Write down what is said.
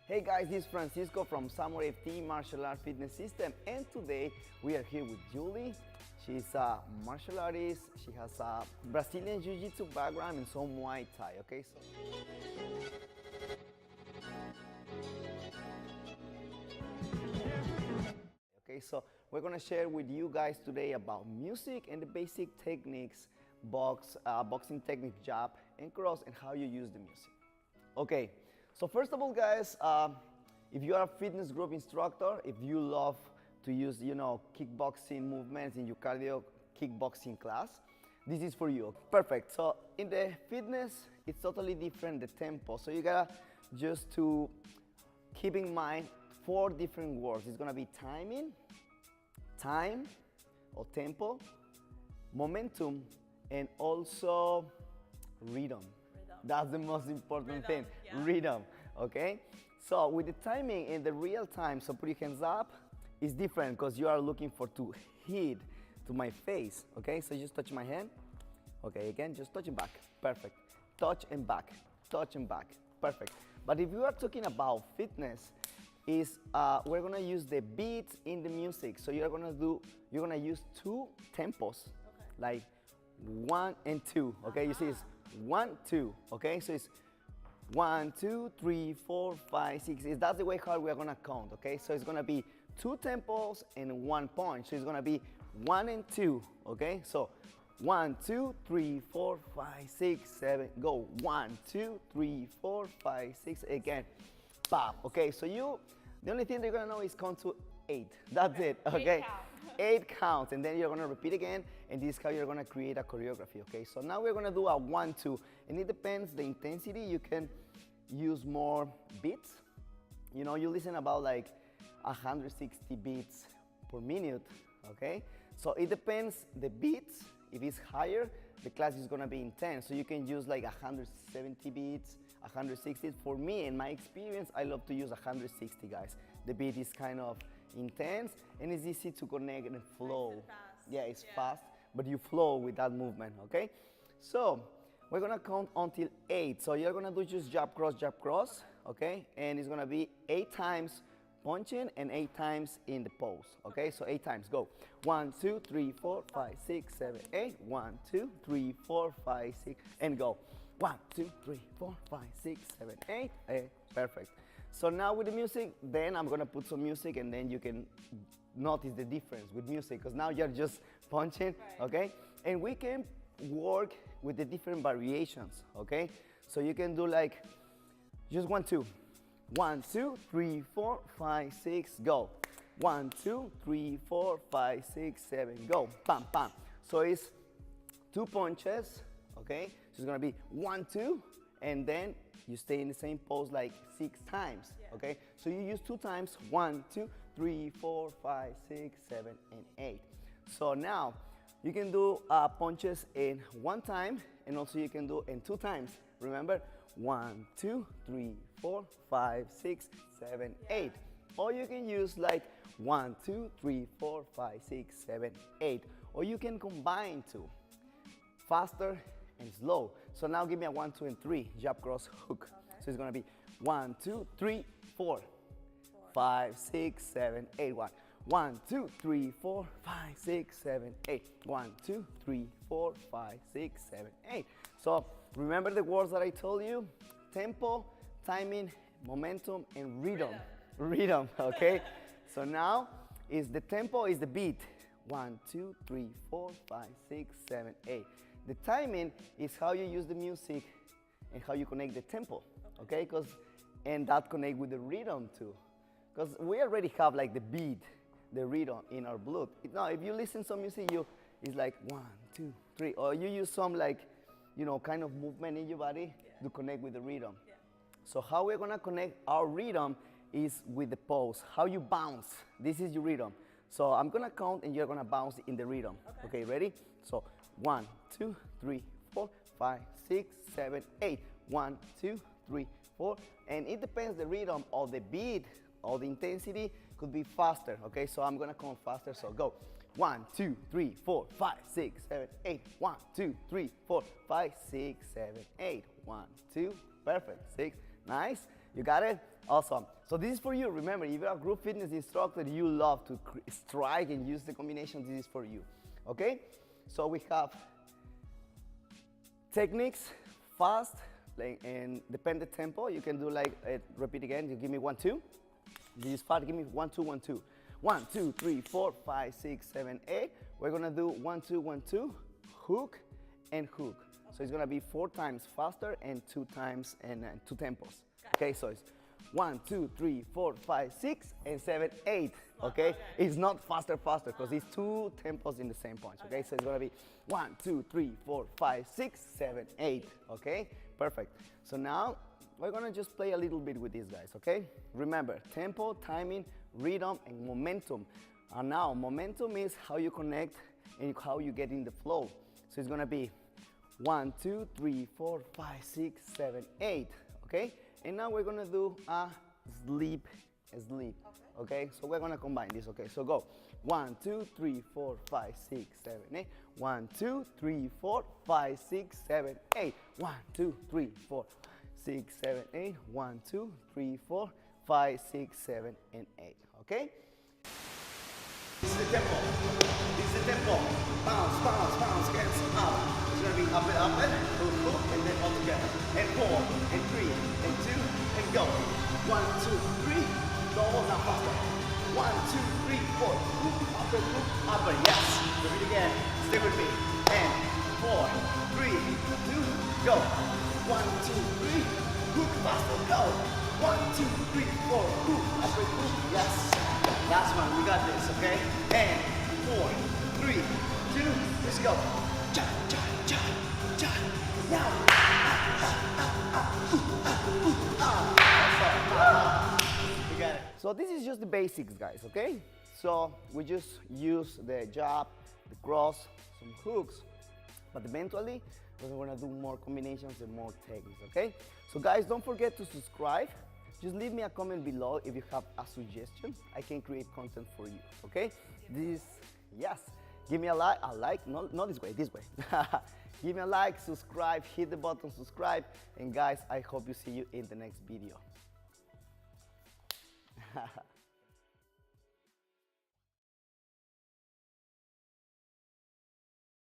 Hey guys, this is Francisco from Samurai FT Martial Art Fitness System, and today we are here with Julie. She's a martial artist. She has a Brazilian Jiu-Jitsu background and some Muay Thai. So we're gonna share with you guys today about music and the basic techniques, boxing technique, jab and cross, and how you use the music. Okay, so first of all, guys, if you are a fitness group instructor, if you love to use, kickboxing movements in your cardio kickboxing class, this is for you. Perfect. So in the fitness, it's totally different, the tempo. So you gotta just to keep in mind 4 different words. It's gonna be timing, time or tempo, momentum, and also rhythm. That's the most important thing, yeah. Rhythm, okay? So with the timing in the real time, so put your hands up, it's different because you are looking for to hit to my face, okay? So just touch my hand. Okay, again, just touch and back, perfect. Touch and back, perfect. But if you are talking about fitness, we're gonna use the beats in the music. So you're gonna use 2 tempos, okay. Like 1 and 2, okay? You see it's 1, 2, okay? So it's 1, 2, 3, 4, 5, 6. That's the way how we're gonna count, okay? So it's gonna be 2 tempos and 1 punch. So it's gonna be 1 and 2, okay? So 1, 2, 3, 4, 5, 6, 7, go. 1, 2, 3, 4, 5, 6, again. Pop, okay? So the only thing they're gonna know is count to 8. That's it, okay? 8 counts, and then you're gonna repeat again, and this is how you're gonna create a choreography, okay? So now we're gonna do a 1, 2, and it depends the intensity. You can use more beats. You listen about like 160 beats per minute, okay? So it depends the beats. If it's higher, the class is gonna be intense. So you can use like 170 beats, 160. For me, in my experience, I love to use 160, guys. The beat is kind of intense and it's easy to connect and flow. Nice and fast. Yeah, it's fast, but you flow with that movement, okay? So we're gonna count until 8. So you're gonna do just jab, cross, okay? And it's gonna be 8 times punching and 8 times in the pose, okay? So 8 times, go. 1, 2, 3, 4, 5, 6, 7, 8. 1, 2, 3, 4, 5, 6, and go. 1, 2, 3, 4, 5, 6, 7, 8. Perfect. So now with the music, then I'm gonna put some music, and then you can notice the difference with music, because now you're just punching, okay? And we can work with the different variations, okay? So you can do like just 1, 2. 1, 2, 3, 4, 5, 6, go. 1, 2, 3, 4, 5, 6, 7, go. Pam, pam. So it's 2 punches, okay? So it's gonna be 1, 2, and then you stay in the same pose like 6 times, okay? So you use 2 times, 1, 2, 3, 4, 5, 6, 7, and 8. So now you can do punches in 1 time, and also you can do in 2 times. Remember, 1, 2, 3, 4, 5, 6, 7, 8. Or you can use like 1, 2, 3, 4, 5, 6, 7, 8. Or you can combine 2, faster and slow. So now give me a 1, 2, and 3, jab, cross, hook. Okay. So it's gonna be 1, 2, 3, 4, 5, 6, 7, 8, 1. 1, 2, 3, 4, 5, 6, 7, 8. 1, 2, 3, 4, 5, 6, 7, 8. So remember the words that I told you? Tempo, timing, momentum, and rhythm. Rhythm, okay? So now the tempo is the beat. 1, 2, 3, 4, 5, 6, 7, 8. The timing is how you use the music and how you connect the tempo, okay? And that connect with the rhythm too. Because we already have like the beat, the rhythm in our blood. Now, if you listen to some music, it's like 1, 2, 3, or you use some like, kind of movement in your body to connect with the rhythm. Yeah. So how we're gonna connect our rhythm is with the pose, how you bounce. This is your rhythm. So I'm gonna count and you're gonna bounce in the rhythm. Okay, ready? So 1, 2, 3, 4, 5, 6, 7, 8. 1, 2, 3, 4. And it depends the rhythm of the beat or the intensity could be faster. Okay, so I'm gonna count faster. So go. 1, 2, 3, 4, 5, 6, 7, 8. 1, 2, 3, 4, 5, 6, 7, 8. 1, 2, perfect. 6, nice. You got it? Awesome. So this is for you. Remember, if you're a group fitness instructor, you love to strike and use the combination, this is for you. Okay? So we have techniques, fast, like, and dependent tempo. You can do like, repeat again. You give me 1, 2. This is fast. Give me 1, 2, 1, 2. 1, 2, 3, 4, 5, 6, 7, 8. We're gonna do 1, 2, 1, 2, hook and hook. So it's gonna be 4 times faster and 2 times and 2 tempos. Okay, so it's 1, 2, 3, 4, 5, 6, and 7, 8. Okay, it's not faster, because it's 2 tempos in the same punch. Okay, so it's gonna be 1, 2, 3, 4, 5, 6, 7, 8. Okay, perfect. So now we're gonna just play a little bit with these guys. Okay, remember tempo, timing, rhythm, and momentum. And now momentum is how you connect and how you get in the flow. So it's gonna be 1, 2, 3, 4, 5, 6, 7, 8. Okay, and now we're gonna do a sleep. Okay, so we're gonna combine this. Okay, so go 1, 2, 3, 4, 5, 6, 7, 8. 1, 2, 3, 4, 5, 6, 7, 8. 1, 2, 3, 4, 6, 7, 8. 1, 2, 3, 4, 5, 6, 7, and 8. Okay. This is the tempo. Bounce, bounce, bounce, hands up. It's gonna be up and hook, and then all together. And 4, and 3, and 2, and go. 1, 2, 3. Go now faster. 1, 2, 3, 4. Hook, upper. Yes. Do it again. Stay with me. And 4, 3, 2, go. 1, 2, 3. Hook faster. Go. 1, 2, 3, 4. Hook, upper, hook. Yes. Last one, we got this, okay? And 4, 3, 2, let's go. Cha, cha, cha, cha. Now. You got it. So this is just the basics, guys, okay? So we just use the jab, the cross, some hooks, but eventually we're gonna do more combinations and more techniques, okay? So guys, don't forget to subscribe. Just leave me a comment below if you have a suggestion. I can create content for you, okay? Yes. Give me a like, not this way. Give me a like, subscribe, hit the button, subscribe. And guys, I hope you see you in the next video.